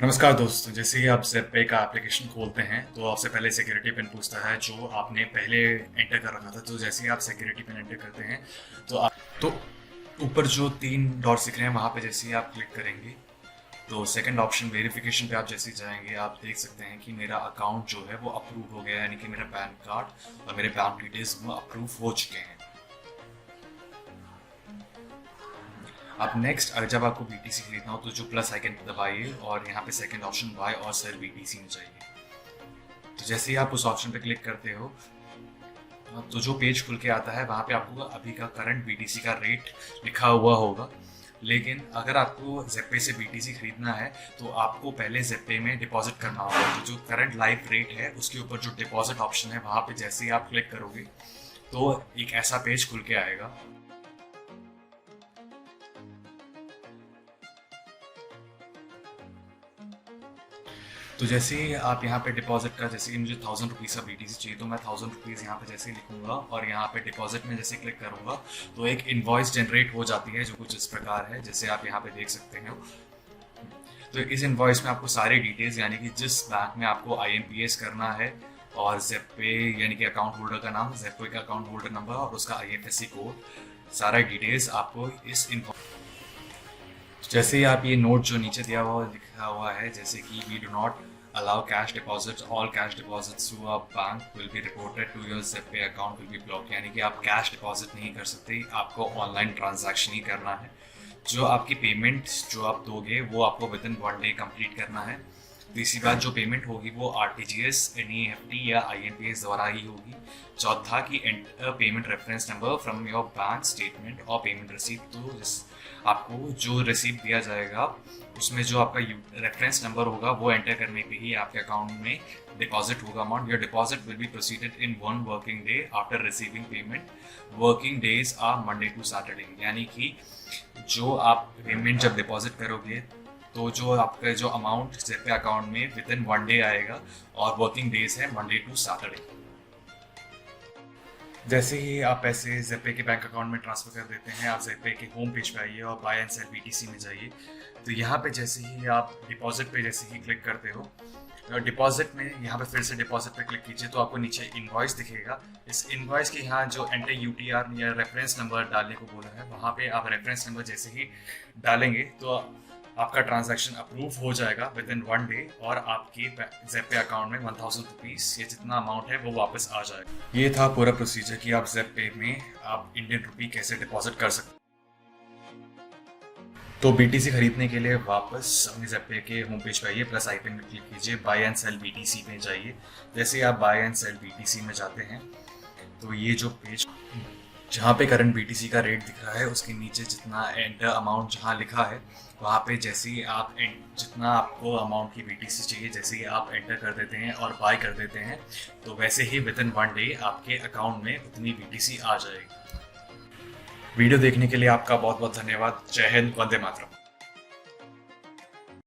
नमस्कार दोस्तों, जैसे ही आप ज़ेप का एप्लीकेशन खोलते हैं तो आपसे पहले सिक्योरिटी पिन पूछता है जो आपने पहले एंटर कर रखा था। तो जैसे ही आप सिक्योरिटी पिन एंटर करते हैं तो ऊपर जो 3 डॉट्स दिख रहे हैं वहाँ पे जैसे ही आप क्लिक करेंगे तो सेकंड ऑप्शन वेरिफिकेशन पे आप जैसे ही जाएंगे आप देख सकते हैं कि मेरा अकाउंट जो है वो अप्रूव हो गया है, यानी कि मेरा पैन कार्ड और मेरे बैंक डिटेल्स वो अप्रूव हो चुके हैं। अब नेक्स्ट जब आपको बीटीसी खरीदना हो तो जो प्लस आइकन दबाइए और यहाँ पे सेकंड ऑप्शन बाय और सेल बीटीसी में जाइए। तो जैसे ही आप उस ऑप्शन पे क्लिक करते हो तो जो पेज खुल के आता है वहाँ पे आपको अभी का करंट बीटीसी का रेट लिखा हुआ होगा। लेकिन अगर आपको ज़ेप्पे से बीटीसी खरीदना है तो आपको पहले ज़ेप्पे में डिपॉजिट करना होगा। तो जो करंट लाइव रेट है उसके ऊपर जो डिपॉजिट ऑप्शन है वहाँ पे जैसे ही आप क्लिक करोगे तो एक ऐसा पेज खुल के आएगा। तो जैसे ही आप यहाँ पे डिपॉजिट का, जैसे कि मुझे 1000 रुपीज़ का बीटीसी चाहिए तो मैं 1000 रुपीज़ यहाँ पे जैसे ही लिखूंगा और यहाँ पे डिपॉजिट में जैसे क्लिक करूंगा तो एक इनवॉइस जनरेट हो जाती है जो कुछ इस प्रकार है, जैसे आप यहाँ पे देख सकते हैं। तो इस इनवॉइस में आपको सारी डिटेल्स, यानी कि जिस बैंक में आपको आईएमपीएस करना है और ज़ेप्पे यानी कि अकाउंट होल्डर का नाम, ज़ेप्पे का अकाउंट होल्डर नंबर और उसका आईएफएससी कोड, सारा डिटेल्स आपको इस जैसे ही आप ये नोट जो नीचे दिया हुआ लिखा हुआ है, जैसे कि we do not allow cash deposits, all cash deposits through a bank will be reported to your Zetpay account will be blocked, यानी कि आप कैश डिपॉजिट नहीं कर सकते, आपको ऑनलाइन ट्रांजैक्शन ही करना है। जो आपकी पेमेंट जो आप दोगे वो आपको विद इन 1 डे कंप्लीट करना है। तीसरी बात, जो पेमेंट होगी वो आरटीजीएस, एनईएफटी या आईएमपीएस द्वारा ही होगी। चौथा कि enter payment reference number from your bank statement और पेमेंट रिसीप्ट। तो आपको जो रिसीप्ट दिया जाएगा उसमें जो आपका रेफरेंस नंबर होगा वो एंटर करने पे ही आपके अकाउंट में डिपॉजिट होगा amount. Your deposit will be proceeded in 1 working day after receiving payment. Working days are Monday to Saturday, यानी कि जो आप पेमेंट जब डिपॉजिट करोगे तो जो आपका जो अमाउंट ज़ेप्पे अकाउंट में विद इन 1 डे आएगा और वर्किंग डेज है मंडे टू सैटरडे। जैसे ही आप पैसे ज़ेप्पे के बैंक अकाउंट में ट्रांसफ़र कर देते हैं, आप ज़ेप्पे के होम पेज पे आइए और बाय एंड सेल बीटीसी में जाइए। तो यहाँ पे जैसे ही आप डिपॉजिट पे जैसे ही क्लिक करते हो तो डिपॉजिट में यहाँ पे फिर से डिपॉजिट पे क्लिक कीजिए तो आपको नीचे इनवॉइस दिखेगा। इस इनवॉइस के यहाँ जो एंटर यूटीआर या रेफरेंस नंबर डालने को बोला है, वहाँ पे आप रेफरेंस नंबर जैसे ही डालेंगे तो आपका ट्रांजैक्शन अप्रूव हो जाएगा विद इन 1 डे और आपके ज़ेप्पे अकाउंट में 1000 रुपीज़ या जितना अमाउंट है वो वापस आ जाएगा। ये था पूरा प्रोसीजर कि आप ज़ेप्पे में आप इंडियन रुपी कैसे डिपॉजिट कर सकते। तो बीटीसी खरीदने के लिए वापस अपने ज़ेप्पे के होम पेज पे आइए, प्लस आइकन में क्लिक कीजिए, बाय एंड सेल बीटीसी में जाइए। जैसे ही आप बाय एंड सेल बीटीसी में जाते हैं तो ये जो पेज जहाँ पे करंट बीटीसी का रेट दिख रहा है उसके नीचे जितना एंटर अमाउंट जहाँ लिखा है वहाँ पे जैसे ही आप जितना आपको अमाउंट की बीटीसी चाहिए जैसे ही आप एंटर कर देते हैं और बाय कर देते हैं तो वैसे ही विद इन 1 डे आपके अकाउंट में उतनी बीटीसी आ जाएगी। वीडियो देखने के लिए आपका बहुत बहुत धन्यवाद। जय हिंद, वंदे मातरम।